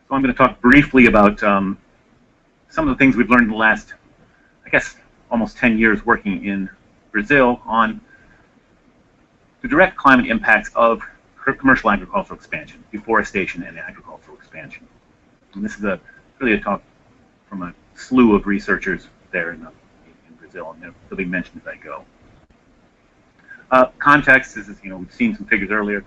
So I'm going to talk briefly about some of the things we've learned in the last, I guess, almost 10 years working in Brazil on the direct climate impacts of commercial agricultural expansion, deforestation, and agricultural expansion. And this is really a talk from a slew of researchers there in Brazil, and they'll be mentioned as I go. Context is, we've seen some figures earlier.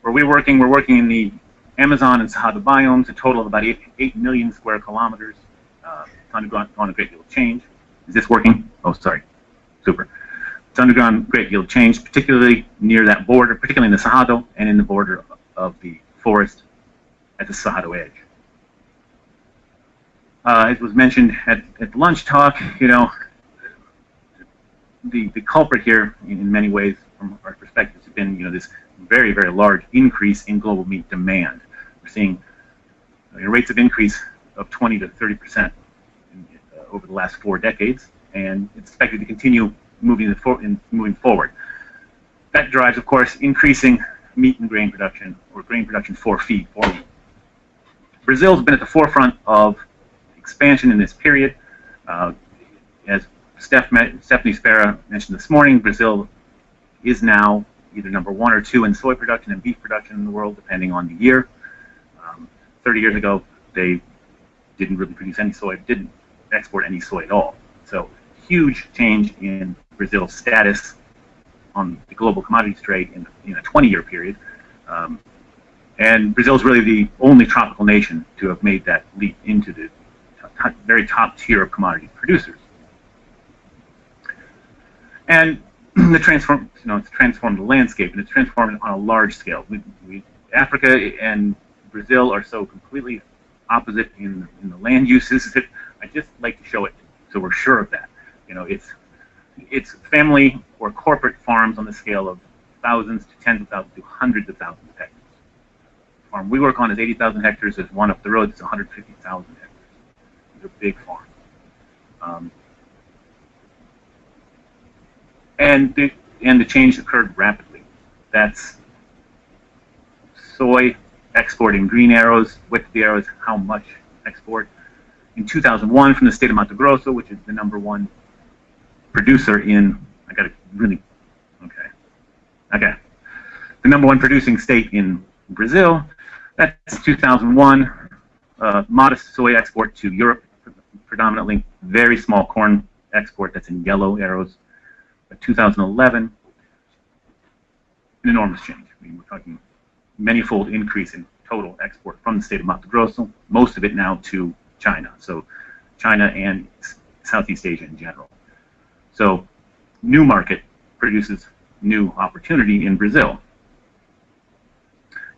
Where we're working in the Amazon and Cerrado biomes, a total of about 8 million square kilometers. It's undergone a great deal of change. Is this working? Oh, sorry. Super. It's undergone a great deal of change, particularly near that border, particularly in the Cerrado and in the border of the forest at the Cerrado edge. As was mentioned at the lunch talk, the culprit here, in many ways, from our perspective, has been this very, very large increase in global meat demand. We're seeing rates of increase of 20 to 30% over the last 4 decades, and it's expected to continue moving forward. That drives, of course, increasing meat and grain production, or grain production for feed for meat. Brazil's been at the forefront of expansion in this period. As Stephanie Spera mentioned this morning, Brazil is now either number 1 or 2 in soy production and beef production in the world, depending on the year. 30 years ago, they didn't really produce any soy, didn't export any soy at all. So huge change in Brazil's status on the global commodities trade in a 20-year period. And Brazil is really the only tropical nation to have made that leap into the very top tier of commodity producers. And it's transformed the landscape, and it's transformed it on a large scale. Africa and Brazil are so completely opposite in the land uses that I just like to show it so we're sure of that. It's family or corporate farms on the scale of thousands to tens of thousands to hundreds of thousands of hectares. The farm we work on is 80,000 hectares. There's one up the road that's 150,000 hectares. These are big farms. And the change occurred rapidly. That's soy exporting green arrows, width of the arrows, how much export. In 2001, from the state of Mato Grosso, which is the #1 producer in, the #1 producing state in Brazil, that's 2001, modest soy export to Europe, predominantly, very small corn export, that's in yellow arrows. By 2011, an enormous change. We're talking many-fold increase in total export from the state of Mato Grosso, most of it now to China. So China and Southeast Asia in general. So new market produces new opportunity in Brazil.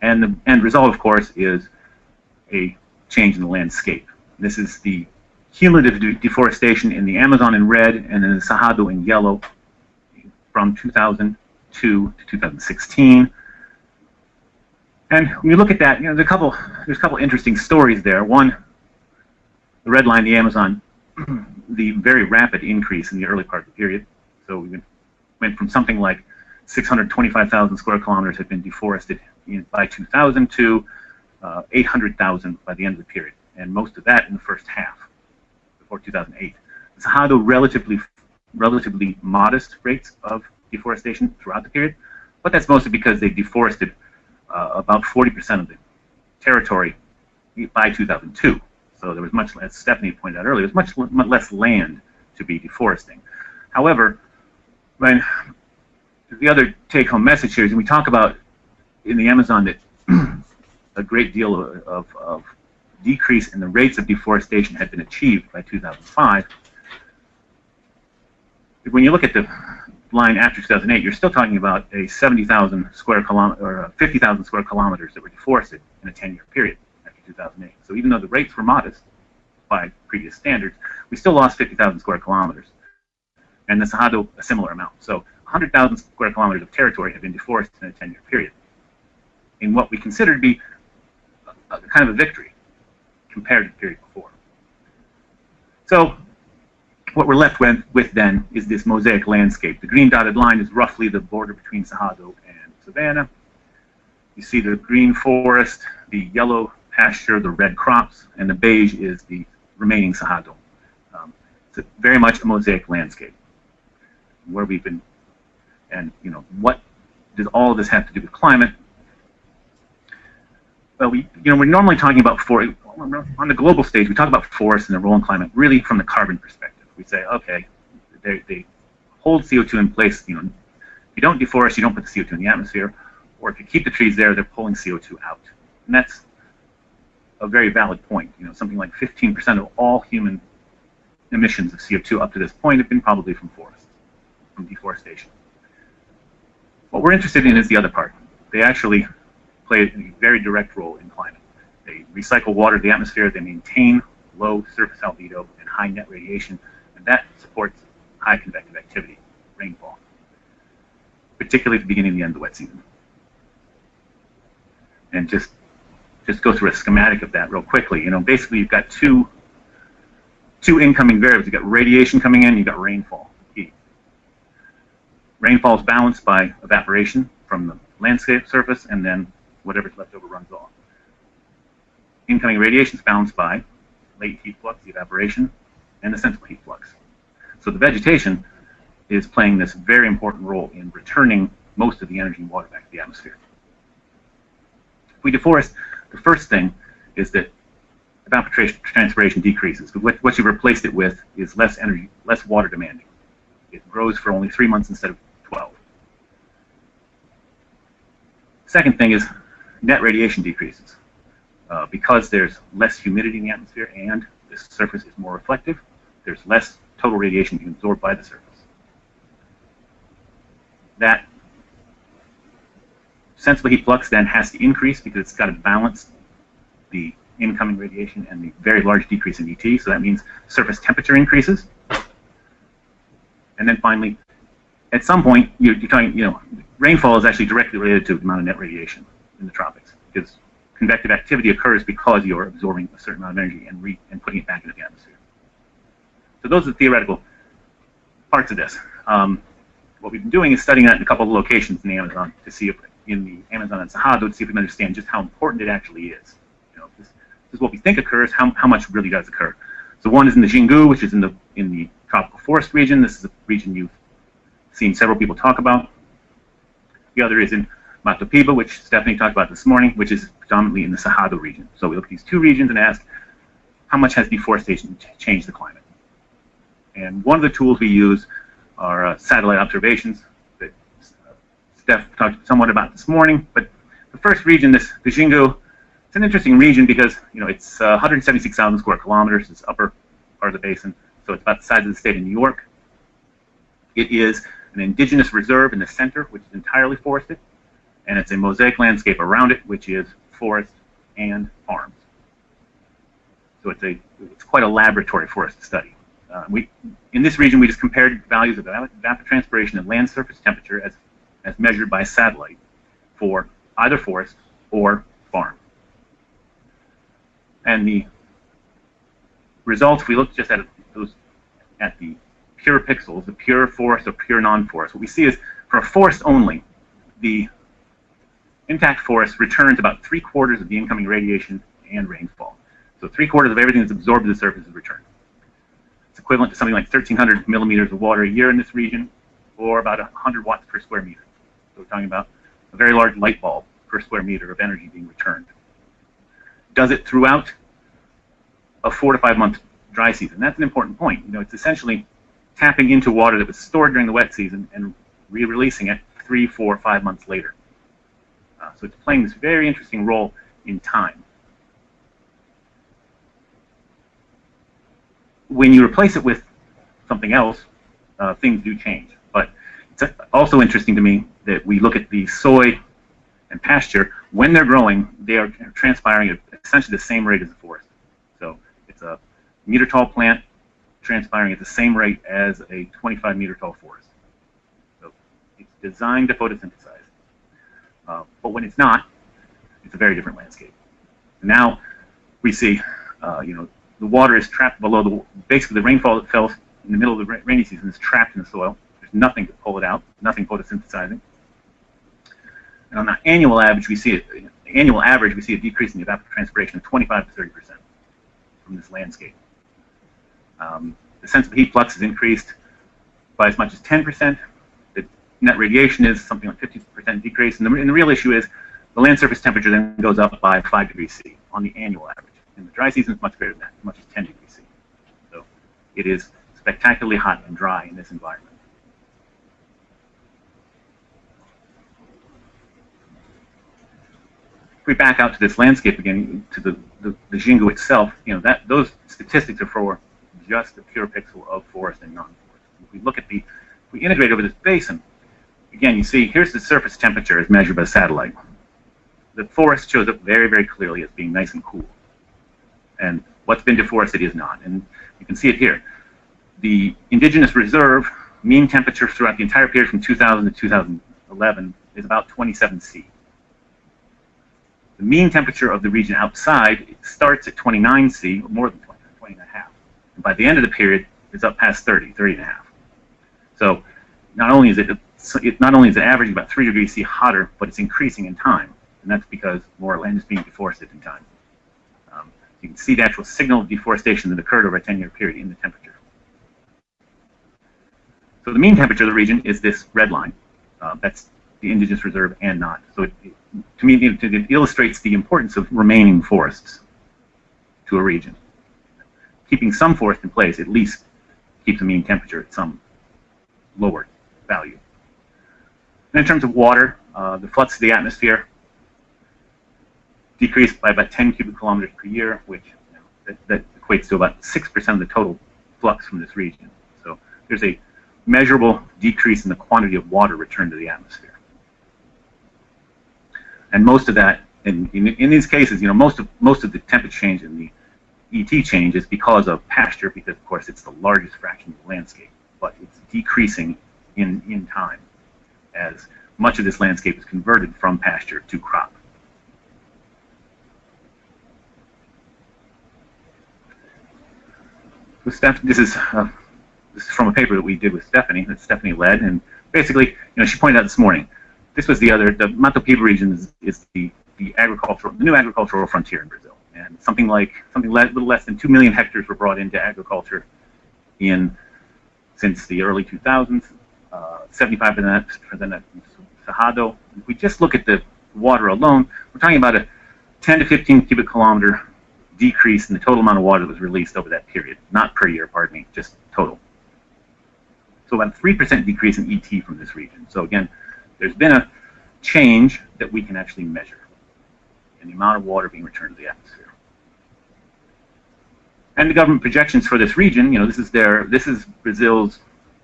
And the end result, of course, is a change in the landscape. This is the cumulative deforestation in the Amazon in red and in the Cerrado in yellow from 2002 to 2016. And when you look at that, there's a couple interesting stories there. One, the red line, the Amazon, the very rapid increase in the early part of the period. So we went from something like 625,000 square kilometers had been deforested by 2000 to 800,000 by the end of the period, and most of that in the first half, before 2008. The Cerrado relatively modest rates of deforestation throughout the period, but that's mostly because they deforested about 40% of the territory by 2002. So there was much, as Stephanie pointed out earlier, there was much less land to be deforesting. However, the other take-home message here is, and we talk about in the Amazon that a great deal of decrease in the rates of deforestation had been achieved by 2005. When you look at the line after 2008, you're still talking about a 70,000 square kilometer or 50,000 square kilometers that were deforested in a 10-year period after 2008. So even though the rates were modest by previous standards, we still lost 50,000 square kilometers, and the Cerrado a similar amount. So 100,000 square kilometers of territory have been deforested in a 10-year period, in what we consider to be kind of a victory compared to the period before. So what we're left with then is this mosaic landscape. The green dotted line is roughly the border between Cerrado and Savannah. You see the green forest, the yellow pasture, the red crops, and the beige is the remaining Cerrado. It's very much a mosaic landscape where we've been, and what does all of this have to do with climate? Well, we're normally talking about on the global stage. We talk about forests and their role in climate really from the carbon perspective. We say, okay, they hold CO2 in place. If you don't deforest, you don't put the CO2 in the atmosphere, or if you keep the trees there, they're pulling CO2 out, and that's a very valid point. Something like 15% of all human emissions of CO2 up to this point have been probably from forests, from deforestation. What we're interested in is the other part. They actually play a very direct role in climate. They recycle water to the atmosphere, they maintain low surface albedo and high net radiation, and that supports high convective activity, rainfall, particularly at the beginning and the end of the wet season. And just go through a schematic of that real quickly. Basically you've got two incoming variables. You've got radiation coming in, you've got rainfall, heat. Rainfall is balanced by evaporation from the landscape surface, and then whatever's left over runs off. Incoming radiation is balanced by latent heat flux, the evaporation, and the sensible heat flux. So the vegetation is playing this very important role in returning most of the energy and water back to the atmosphere. If we deforest, the first thing is that evapotranspiration decreases. What you've replaced it with is less energy, less water demanding. It grows for only 3 months instead of 12. Second thing is net radiation decreases. Because there's less humidity in the atmosphere and the surface is more reflective, there's less total radiation being absorbed by the surface. That sensible heat flux then has to increase because it's got to balance the incoming radiation and the very large decrease in ET, so that means surface temperature increases. And then finally, at some point, you're talking, rainfall is actually directly related to the amount of net radiation in the tropics, because convective activity occurs because you're absorbing a certain amount of energy and putting it back into the atmosphere. So those are the theoretical parts of this. What we've been doing is studying that in a couple of locations in the Amazon to see if, in the Amazon and Cerrado, to see if we can understand just how important it actually is. This is what we think occurs, how much really does occur. So one is in the Xingu, which is in the tropical forest region. This is a region you've seen several people talk about. The other is in Mato Piba, which Stephanie talked about this morning, which is predominantly in the Cerrado region. So we look at these two regions and ask, how much has deforestation changed the climate? And one of the tools we use are satellite observations that Steph talked somewhat about this morning. But the first region, the Xingu, it's an interesting region because it's 176,000 square kilometers. It's upper part of the basin, so it's about the size of the state of New York. It is an indigenous reserve in the center, which is entirely forested, and it's a mosaic landscape around it, which is forest and farms. So it's quite a laboratory for us to study. In this region, we just compared values of evapotranspiration and land surface temperature as measured by satellite for either forest or farm. And the results, we looked just at the pure pixels, the pure forest or pure non-forest. What we see is for a forest only, the intact forest returns about 3/4 of the incoming radiation and rainfall. So 3/4 of everything that's absorbed to the surface is returned. It's equivalent to something like 1,300 millimeters of water a year in this region, or about 100 watts per square meter. So we're talking about a very large light bulb per square meter of energy being returned. Does it throughout a 4 to 5 month dry season? That's an important point. It's essentially tapping into water that was stored during the wet season and re-releasing it 3, 4, 5 months later. So it's playing this very interesting role in time. When you replace it with something else, things do change. But it's also interesting to me that we look at the soy and pasture. When they're growing, they are transpiring at essentially the same rate as the forest. So it's a meter-tall plant transpiring at the same rate as a 25-meter-tall forest. So it's designed to photosynthesize. But when it's not, it's a very different landscape. And now we see, the water is trapped below basically the rainfall that fell in the middle of the rainy season is trapped in the soil. There's nothing to pull it out, nothing photosynthesizing. And on the annual average, we see annual average, we see a decrease in the evapotranspiration of 25 to 30% from this landscape. The sensible heat flux is increased by as much as 10%. The net radiation is something like 50% decrease. And the real issue is the land surface temperature then goes up by 5 degrees C on the annual average. In the dry season, it's much greater than that, as much as 10 degrees C. So it is spectacularly hot and dry in this environment. If we back out to this landscape again, to the Xingu itself, those statistics are for just the pure pixel of forest and non-forest. If we look at if we integrate over this basin, again, you see here's the surface temperature as measured by satellite. The forest shows up very, very clearly as being nice and cool. And what's been deforested is not. And you can see it here. The indigenous reserve mean temperature throughout the entire period from 2000 to 2011 is about 27 C. The mean temperature of the region outside starts at 29 C, more than 20 and a half. And by the end of the period, it's up past 30 and a half. So not only is it averaging about 3 degrees C hotter, but it's increasing in time. And that's because more land is being deforested in time. You can see the actual signal of deforestation that occurred over a 10-year period in the temperature. So the mean temperature of the region is this red line. That's the indigenous reserve and not. So to me, it illustrates the importance of remaining forests to a region. Keeping some forest in place at least keeps the mean temperature at some lower value. And in terms of water, the flux to the atmosphere decreased by about 10 cubic kilometers per year, which that equates to about 6% of the total flux from this region. So there's a measurable decrease in the quantity of water returned to the atmosphere. And most of that, in these cases, most of the temperature change and the ET change is because of pasture, because of course it's the largest fraction of the landscape, but it's decreasing in time as much of this landscape is converted from pasture to crop. This is from a paper that we did with Stephanie, that Stephanie led, and basically, she pointed out this morning, this was the Mato Piba region is the new agricultural frontier in Brazil, and something little less than 2 million hectares were brought into agriculture since the early 2000s. 75% of Cerrado. If we just look at the water alone, we're talking about a 10 to 15 cubic kilometer decrease in the total amount of water that was released over that period. Not per year, pardon me, just total. So about a 3% decrease in ET from this region. So again, there's been a change that we can actually measure in the amount of water being returned to the atmosphere. And the government projections for this region, this is Brazil's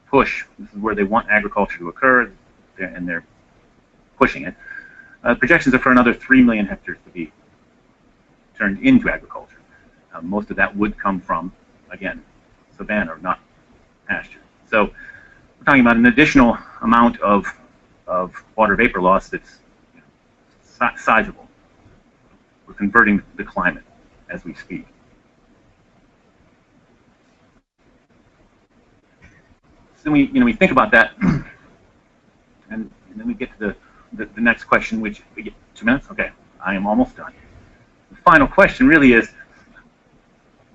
push. This is where they want agriculture to occur, and they're pushing it. Projections are for another 3 million hectares to be turned into agriculture. Most of that would come from, again, savanna or not pasture. So we're talking about an additional amount of water vapor loss that's sizable. We're converting the climate as we speak. So we think about that, and then we get to the next question, which we get 2 minutes. Okay, I am almost done. The final question really is,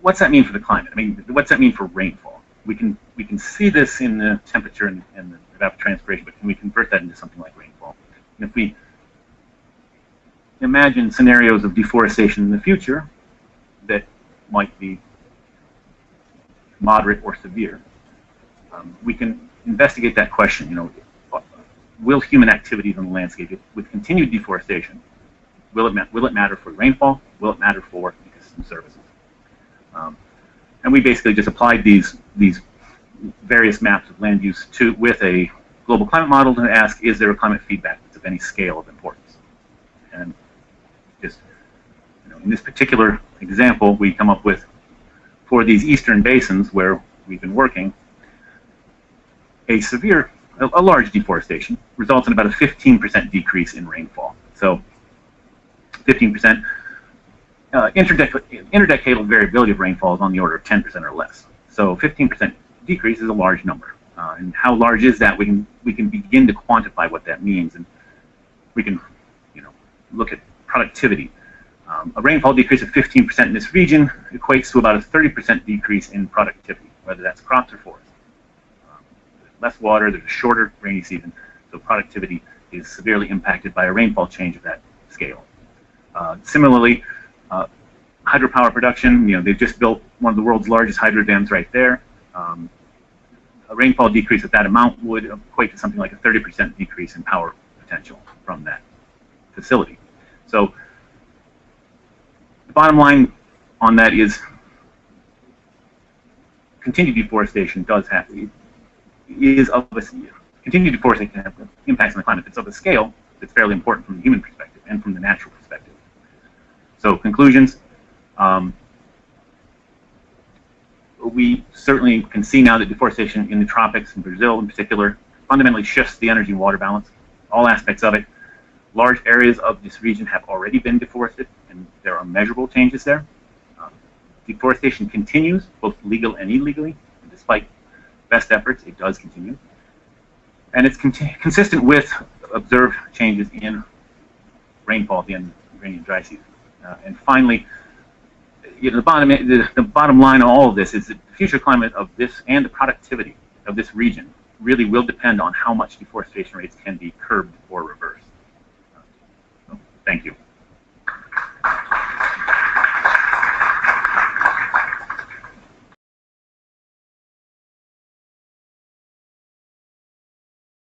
what's that mean for the climate? I mean, what's that mean for rainfall? We can see this in the temperature and the evapotranspiration, but can we convert that into something like rainfall? And if we imagine scenarios of deforestation in the future that might be moderate or severe, we can investigate that question. Will human activities on the landscape, with continued deforestation, will it matter for rainfall? Will it matter for ecosystem services? And we basically just applied these various maps of land use with a global climate model to ask, is there a climate feedback that's of any scale of importance? And just in this particular example, we come up with, for these eastern basins where we've been working, a large deforestation results in about a 15% decrease in rainfall. So 15%. Interdecadal variability of rainfall is on the order of 10% or less. So 15% decrease is a large number. And how large is that? We can begin to quantify what that means, and we can look at productivity. A rainfall decrease of 15% in this region equates to about a 30% decrease in productivity, whether that's crops or forests. There's less water, there's a shorter rainy season, so productivity is severely impacted by a rainfall change of that scale. Similarly, hydropower production, they've just built one of the world's largest hydro dams right there. A rainfall decrease of that amount would equate to something like a 30% decrease in power potential from that facility. So the bottom line on that is continued deforestation continued deforestation can have impacts on the climate. It's of a scale that's fairly important from the human perspective and from the natural perspective. So conclusions, we certainly can see now that deforestation in the tropics, in Brazil in particular, fundamentally shifts the energy and water balance, all aspects of it. Large areas of this region have already been deforested, and there are measurable changes there. Deforestation continues, both legal and illegally. Despite best efforts, it does continue. And it's consistent with observed changes in rainfall at the end of the rainy and dry season. And finally, the bottom line of all of this is that the future climate of this and the productivity of this region really will depend on how much deforestation rates can be curbed or reversed. Thank you.